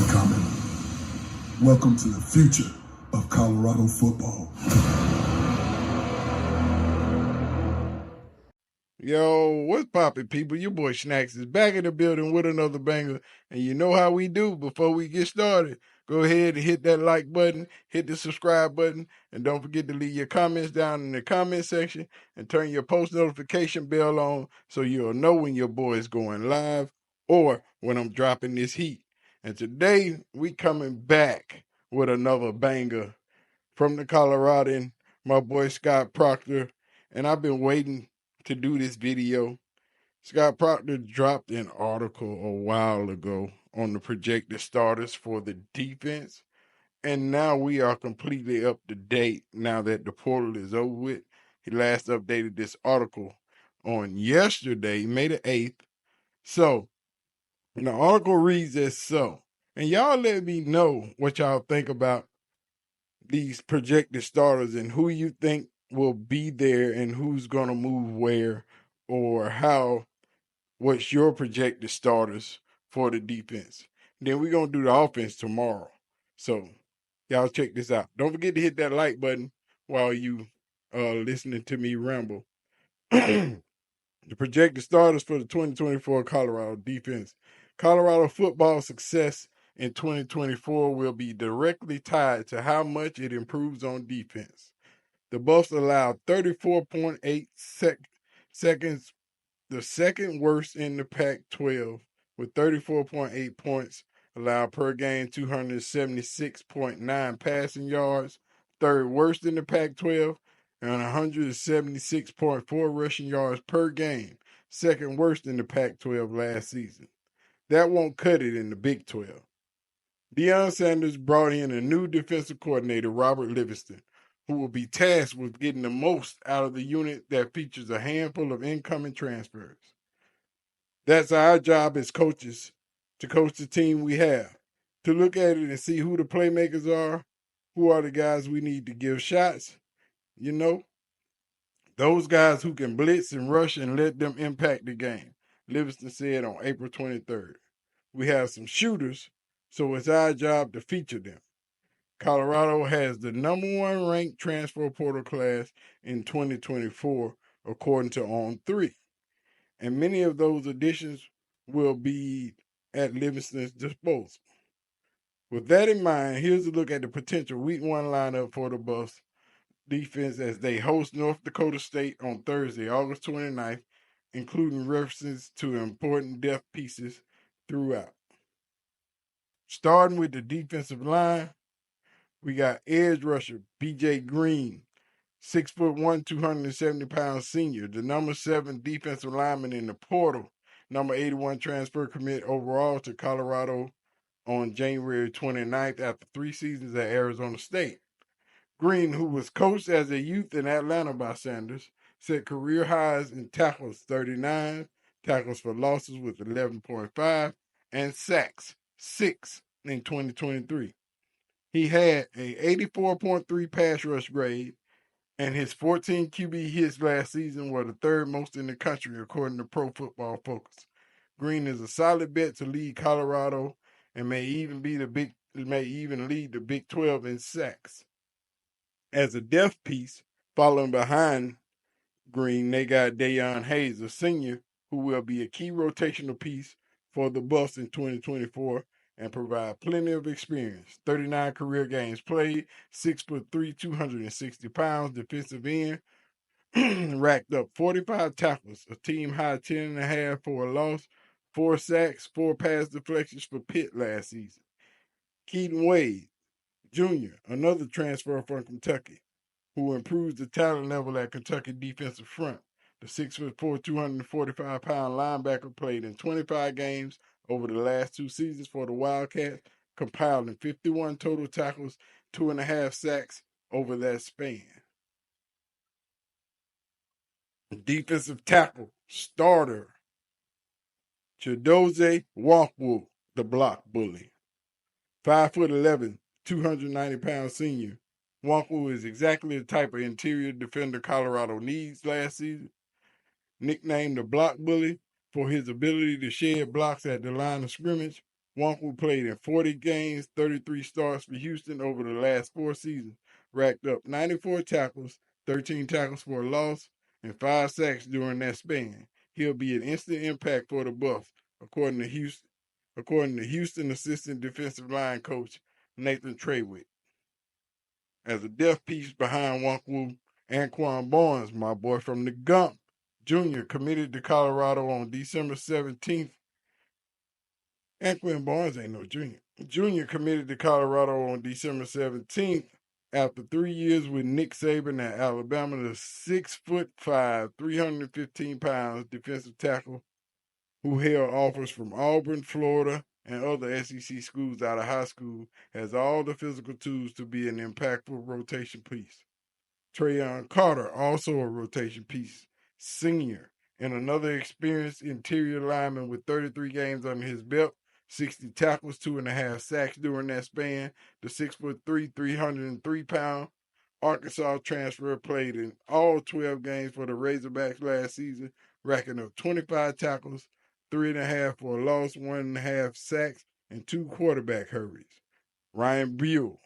coming. Welcome to the future of Colorado football. Yo, what's poppin', people? Your boy Snacks is back in the building with another banger. And you know how we do before we get started. Go ahead and hit that like button, hit the subscribe button, and don't forget to leave your comments down in the comment section and turn your post notification bell on so you'll know when your boy is going live or when I'm dropping this heat. And today we coming back with another banger from the Coloradan, my boy Scott Proctor. And I've been waiting to do this video. Scott Proctor dropped an article a while ago on the projected starters for the defense. And now we are completely up to date now that the portal is over with. He last updated this article on yesterday, May the 8th. So, the article reads as so. And y'all let me know what y'all think about these projected starters and who you think will be there and who's going to move where or what's your projected starters for the defense. Then we're going to do the offense tomorrow. So y'all check this out. Don't forget to hit that like button while you listening to me ramble. The projected starters for the 2024 Colorado defense. Colorado football success in 2024 will be directly tied to how much it improves on defense. The Buffs allowed 34.8 seconds, the second worst in the Pac-12, with 34.8 points allowed per game, 276.9 passing yards, third worst in the Pac-12, and 176.4 rushing yards per game, second worst in the Pac-12 last season. That won't cut it in the Big 12. Deion Sanders brought in a new defensive coordinator, Robert Livingston, who will be tasked with getting the most out of the unit that features a handful of incoming transfers. That's our job as coaches, to coach the team we have, to look at it and see who the playmakers are, who are the guys we need to give shots, those guys who can blitz and rush and let them impact the game, Livingston said on April 23rd. We have some shooters, so it's our job to feature them. Colorado has the number one ranked transfer portal class in 2024, according to On3. And many of those additions will be at Livingston's disposal. With that in mind, here's a look at the potential Week 1 lineup for the Buffs defense as they host North Dakota State on Thursday, August 29th, including references to important depth pieces throughout. Starting with the defensive line, we got edge rusher B.J. Green, 6'1", 270-pound senior, the number 7 defensive lineman in the portal, number 81 transfer commit overall to Colorado on January 29th after 3 seasons at Arizona State. Green, who was coached as a youth in Atlanta by Sanders, set career highs in tackles 39, tackles for losses with 11.5, and sacks 6 in 2023. He had a 84.3 pass rush grade, and his 14 QB hits last season were the third most in the country, according to Pro Football Focus. Green is a solid bet to lead Colorado and may even lead the Big 12 in sacks. As a depth piece, following behind Green, they got Deion Hayes, a senior, who will be a key rotational piece for the Buffs in 2024 and provide plenty of experience. 39 career games played, 6'3", 260 pounds, defensive end, racked up 45 tackles, a team high 10.5 for a loss, 4 sacks, 4 pass deflections for Pitt last season. Keaton Wade Jr., another transfer from Kentucky, who improves the talent level at Kentucky defensive front. The 6'4", 245-pound linebacker played in 25 games over the last 2 seasons for the Wildcats, compiling 51 total tackles, 2.5 sacks over that span. Defensive tackle starter Chidozie Nwankwo, the block bully. 5'11", 290-pound senior. Nwankwo is exactly the type of interior defender Colorado needs last season. Nicknamed the block bully for his ability to shed blocks at the line of scrimmage, Wonku played in 40 games, 33 starts for Houston over the last 4 seasons, racked up 94 tackles, 13 tackles for a loss, and 5 sacks during that span. He'll be an instant impact for the Buffs, according to Houston assistant defensive line coach Nathan Trawick. As a depth piece behind Wonku, Anquan Barnes, my boy from the Gump, Jr., committed to Colorado on December 17th. Anquan Barnes ain't no junior. Junior committed to Colorado on December 17th. After 3 years with Nick Saban at Alabama, the 6'5", 315 pounds defensive tackle who held offers from Auburn, Florida, and other SEC schools out of high school has all the physical tools to be an impactful rotation piece. Trayon Carter, also a rotation piece, senior, and another experienced interior lineman with 33 games under his belt, 60 tackles, 2.5 sacks during that span. The 6'3", 303-pound Arkansas transfer played in all 12 games for the Razorbacks last season, racking up 25 tackles, 3.5 for a loss, 1.5 sacks, and 2 quarterback hurries. Ryan Buell,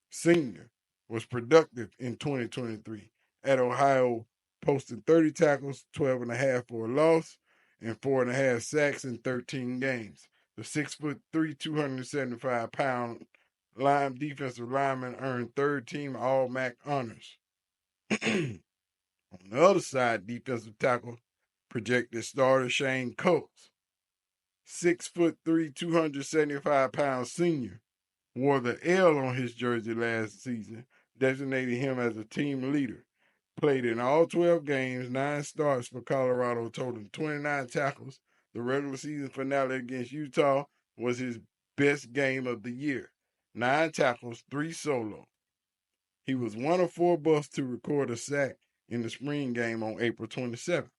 senior, was productive in 2023 at Ohio, posting 30 tackles, 12.5 for a loss, and 4.5 sacks in 13 games. The 6'3", 275-pound defensive lineman earned third-team All-MAC honors. On the other side, defensive tackle projected starter Shane Coates, 6'3", 275-pound senior, wore the L on his jersey last season, designating him as a team leader. Played in all 12 games, 9 starts for Colorado, totaling 29 tackles. The regular season finale against Utah was his best game of the year. 9 tackles, 3 solo. He was one of 4 Buffs to record a sack in the spring game on April 27th.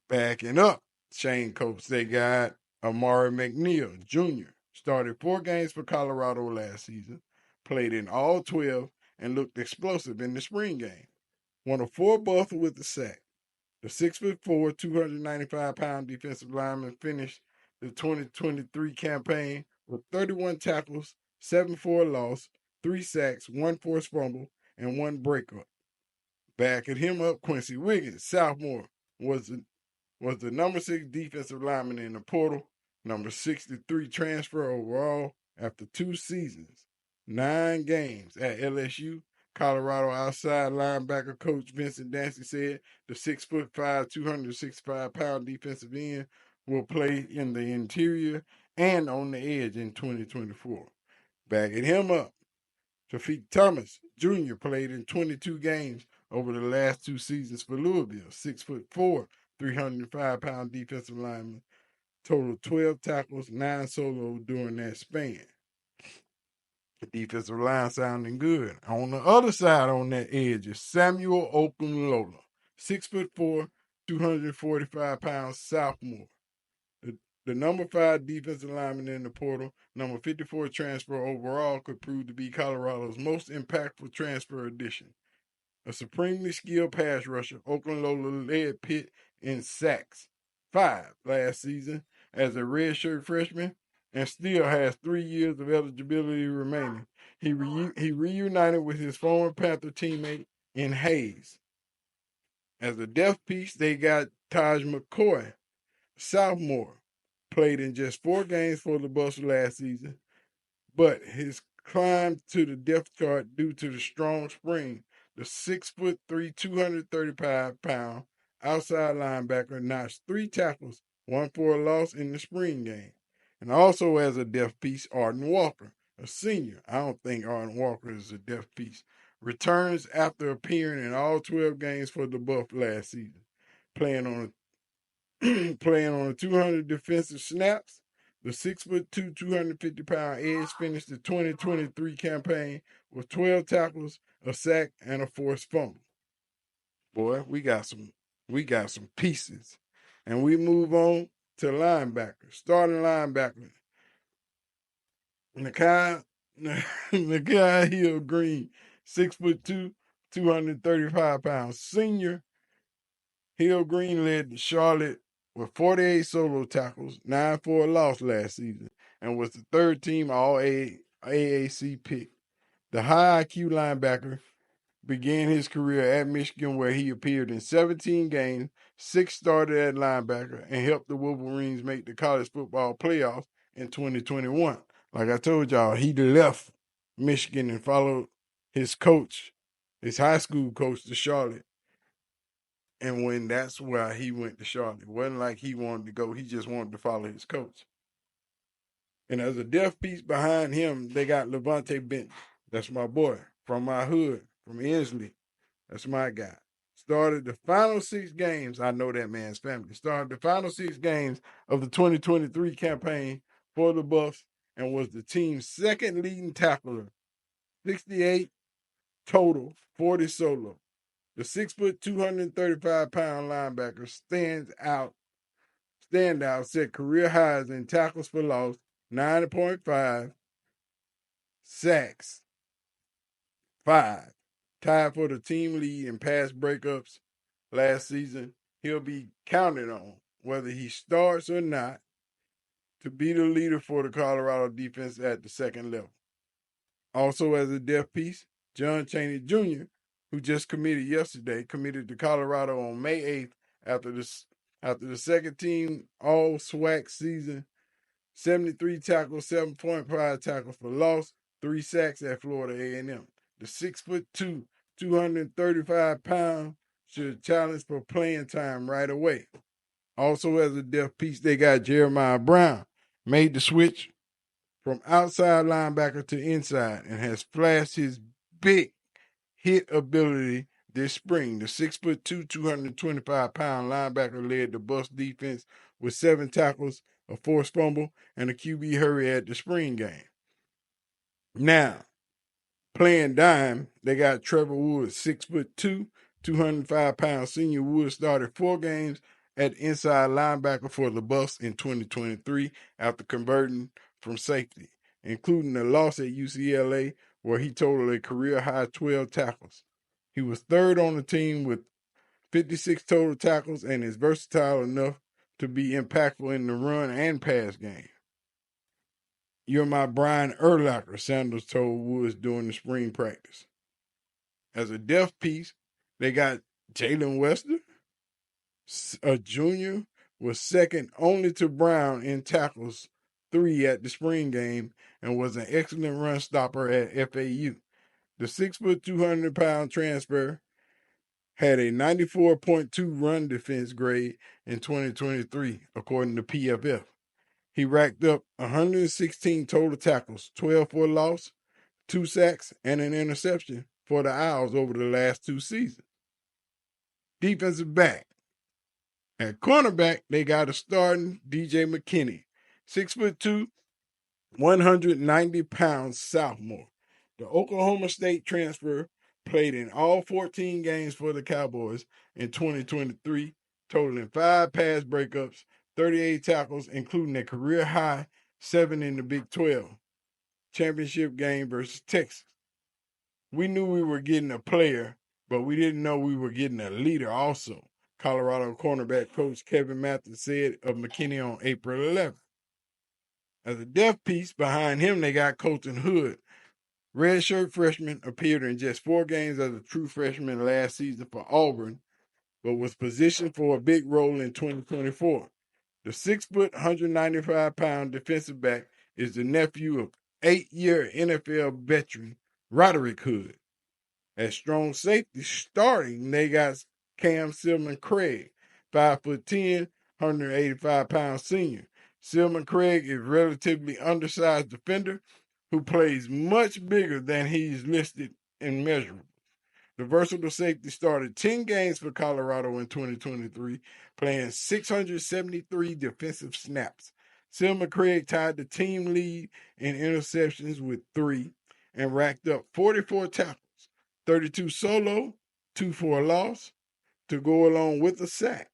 Backing up Shane Coates, they got Amari McNeil Jr., started 4 games for Colorado last season, played in all 12, and looked explosive in the spring game. One of 4 Buffs with a sack. The 6'4", 295-pound defensive lineman finished the 2023 campaign with 31 tackles, 7 for a loss, 3 sacks, 1 forced fumble, and 1 breakup. Backing him up, Quincy Wiggins, sophomore, was the number 6 defensive lineman in the portal, number 63 transfer overall after 2 seasons, 9 games at LSU. Colorado outside linebacker coach Vincent Dancy said the 6'5", 265-pound defensive end will play in the interior and on the edge in 2024. Backing him up, Shafiq Thomas Jr. played in 22 games over the last 2 seasons for Louisville, 6'4", 305-pound defensive lineman, total 12 tackles, 9 solos during that span. The defensive line sounding good. On the other side on that edge is Samuel Okunlola, 6'4", 245-pound sophomore. The number 5 defensive lineman in the portal, number 54 transfer overall, could prove to be Colorado's most impactful transfer addition. A supremely skilled pass rusher, Okunlola led Pitt in sacks, 5 last season as a redshirt freshman, and still has 3 years of eligibility remaining. He reunited with his former Panther teammate in Hayes. As a depth piece, they got Taj McCoy, sophomore, played in just 4 games for the Buffs last season, but his climb to the depth chart due to the strong spring. The 6'3", 235-pound outside linebacker notched 3 tackles, 1 for a loss in the spring game. And also as a depth piece, Arden Walker, a senior. I don't think Arden Walker is a depth piece. Returns after appearing in all 12 games for the Buffs last season, playing on 200 defensive snaps. The 6'2", 250-pound edge finished the 2023 campaign with 12 tackles, a sack, and a forced fumble. Boy, we got some pieces. And we move on to linebacker. Starting linebacker. Nakai Hill Green, 6'2", 235 pounds. Senior. Hill Green led Charlotte with 48 solo tackles, 9 for a loss last season. and was the third-team All-AAC pick. The high IQ linebacker began his career at Michigan, where he appeared in 17 games, 6 started at linebacker, and helped the Wolverines make the college football playoffs in 2021. Like I told y'all, he left Michigan and followed his coach, his high school coach, to Charlotte. And when that's why he went to Charlotte. It wasn't like he wanted to go, he just wanted to follow his coach. And as a deaf piece behind him, they got Levante Benton. That's my boy from my hood, from Inslee. That's my guy. Started the final 6 games. I know that man's family. Started the final 6 games of the 2023 campaign for the Buffs and was the team's second leading tackler. 68 total, 40 solo. The 6', 235-pound linebacker standout set career highs in tackles for loss, 9.5, sacks, 5, tied for the team lead in pass breakups last season. He'll be counted on, whether he starts or not, to be the leader for the Colorado defense at the second level. Also, as a depth piece, John Chaney Jr., who just committed yesterday, committed to Colorado on May 8th after the second team all SWAC season. 73 tackles, 7.5 tackles for loss, 3 sacks at Florida A&M. The 6'2", 235-pound should challenge for playing time right away. Also, as a depth piece, they got Jeremiah Brown, made the switch from outside linebacker to inside and has flashed his big hit ability this spring. The 6'2", 225-pound linebacker led the Buffs defense with 7 tackles, a forced fumble, and a QB hurry at the spring game. Now, playing dime, they got Trevor Woods, 6'2", 205-pound senior. Woods started 4 games at inside linebacker for the Buffs in 2023 after converting from safety, including a loss at UCLA where he totaled a career-high 12 tackles. He was third on the team with 56 total tackles and is versatile enough to be impactful in the run and pass game. "You're my Brian Urlacher," Sanders told Woods during the spring practice. As a depth piece, they got Jalen Wester, a junior, was second only to Brown in tackles, 3 at the spring game, and was an excellent run stopper at FAU. The 6', 200-pound transfer had a 94.2 run defense grade in 2023, according to PFF. He racked up 116 total tackles, 12 for loss, 2 sacks, and an interception for the Owls over the last 2 seasons. Defensive back. At cornerback, they got a starting DJ McKinney, 6'2", 190-pound sophomore. The Oklahoma State transfer played in all 14 games for the Cowboys in 2023, totaling 5 pass breakups, 38 tackles, including a career-high 7 in the Big 12 championship game versus Texas. We knew we were getting a player, but we didn't know we were getting a leader also, Colorado cornerback coach Kevin Mathis said of McKinney on April 11th. As a depth piece behind him, they got Colton Hood. Redshirt freshman, appeared in just 4 games as a true freshman last season for Auburn, but was positioned for a big role in 2024. The 6', 195-pound defensive back is the nephew of 8-year NFL veteran Roderick Hood. At strong safety starting, they got Cam Silman Craig, 5'10", 185-pound senior. Silman Craig is a relatively undersized defender who plays much bigger than he's listed in measurables. The versatile safety started 10 games for Colorado in 2023, playing 673 defensive snaps. Silman Craig tied the team lead in interceptions with 3 and racked up 44 tackles, 32 solo, 2 for a loss, to go along with a sack.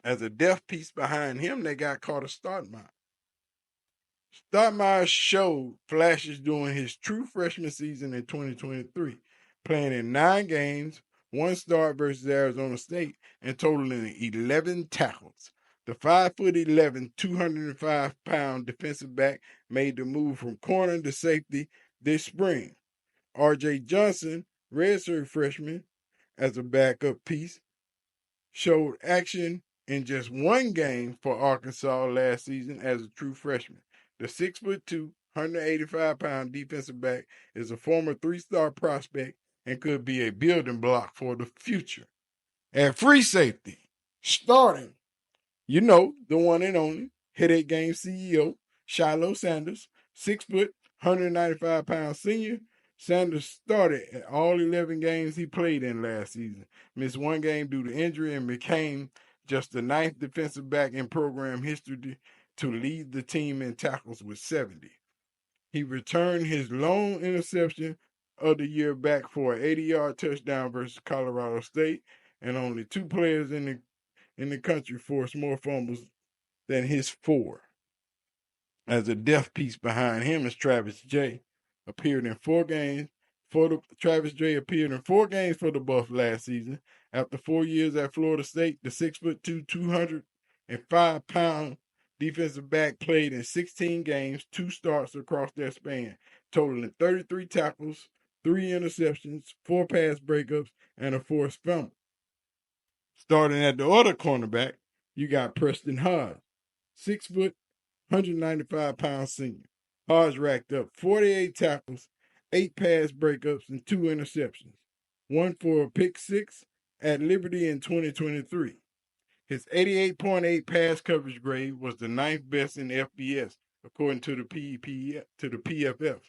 As a depth piece behind him, they got Carter Stoudemire. Stoudemire showed flashes during his true freshman season in 2023, playing in 9 games, 1 start versus Arizona State, and totaling 11 tackles, The 5'11", 205-pound defensive back made the move from corner to safety this spring. R.J. Johnson, redshirt freshman, as a backup piece, showed action in just one game for Arkansas last season as a true freshman. The 6'2", 185-pound defensive back is a former three-star prospect and could be a building block for the future. At free safety, starting, the one and only Headache Game CEO, Shiloh Sanders, 6', 195-pound senior. Sanders started at all 11 games he played in last season, missed one game due to injury, and became just the 9th defensive back in program history to lead the team in tackles with 70. He returned his lone interception of the year back for an 80-yard touchdown versus Colorado State, and only 2 players in the country forced more fumbles than his 4. As a depth piece behind him is Travis J. Travis J appeared in 4 games for the Buffs last season. After 4 years at Florida State, the 6'2", 205-pound defensive back played in 16 games, 2 starts across that span, totaling 33 tackles, 3 interceptions, 4 pass breakups, and a forced fumble. Starting at the other cornerback, you got Preston Hodge, 6', 195-pound senior. Hodge racked up 48 tackles, 8 pass breakups, and 2 interceptions, one for a pick 6 at Liberty in 2023. His 88.8 pass coverage grade was the 9th best in FBS, according to the PFF.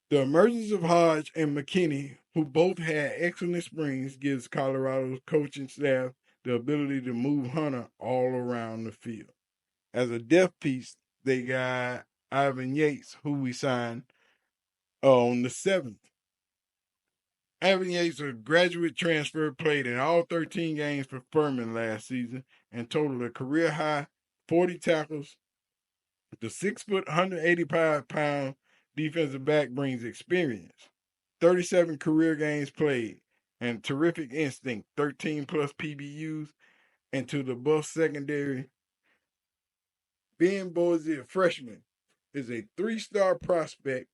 The emergence of Hodge and McKinney, who both had excellent springs, gives Colorado's coaching staff the ability to move Hunter all around the field. As a depth piece, they got Ivan Yates, who we signed on the 7th. Ivan Yates, a graduate transfer, played in all 13 games for Furman last season and totaled a career-high 40 tackles. The 6', 185-pound defensive back brings experience, 37 career games played, and terrific instinct, 13-plus PBUs, into the Buffs secondary. Ben Boise, a freshman, is a 3-star prospect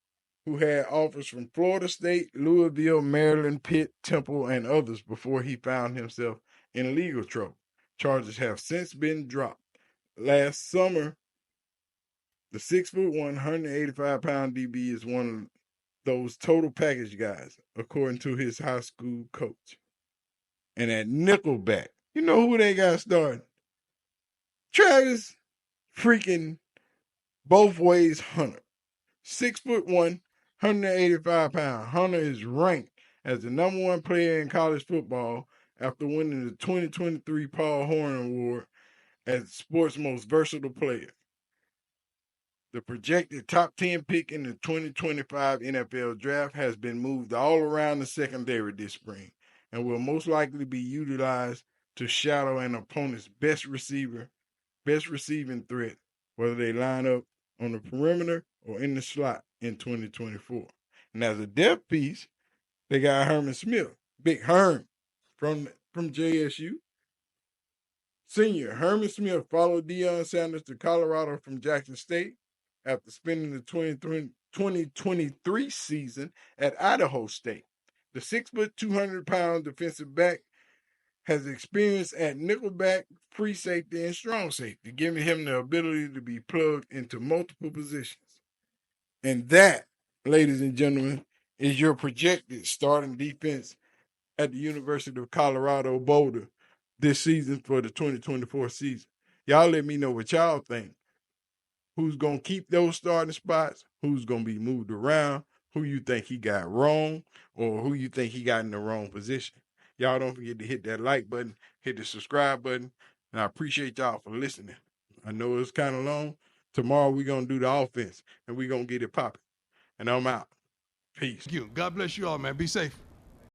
who had offers from Florida State, Louisville, Maryland, Pitt, Temple, and others before he found himself in legal trouble. Charges have since been dropped. Last summer, the 6'1", 185-pound DB is one of those total package guys, according to his high school coach. And at nickelback, you know who they got starting? Travis freaking both ways Hunter. 6'1", 185 pounds. Hunter is ranked as the number 1 player in college football after winning the 2023 Paul Horn Award as sports' most versatile player. The projected top 10 pick in the 2025 NFL draft has been moved all around the secondary this spring and will most likely be utilized to shadow an opponent's best receiving threat, whether they line up on the perimeter or in the slot in 2024. And as a depth piece, they got Herman Smith, Big Herm from JSU. Senior Herman Smith followed Deion Sanders to Colorado from Jackson State after spending the 2023 season at Idaho State. The 6', 200-pound defensive back has experience at nickelback, free safety, and strong safety, giving him the ability to be plugged into multiple positions. And that, ladies and gentlemen, is your projected starting defense at the University of Colorado Boulder this season for the 2024 season. Y'all let me know what y'all think. Who's going to keep those starting spots? Who's going to be moved around? Who you think he got wrong? Or who you think he got in the wrong position? Y'all don't forget to hit that like button, hit the subscribe button, and I appreciate y'all for listening. I know it's kind of long. Tomorrow we're going to do the offense, and we're going to get it popping. And I'm out. Peace. Thank you. God bless you all, man. Be safe.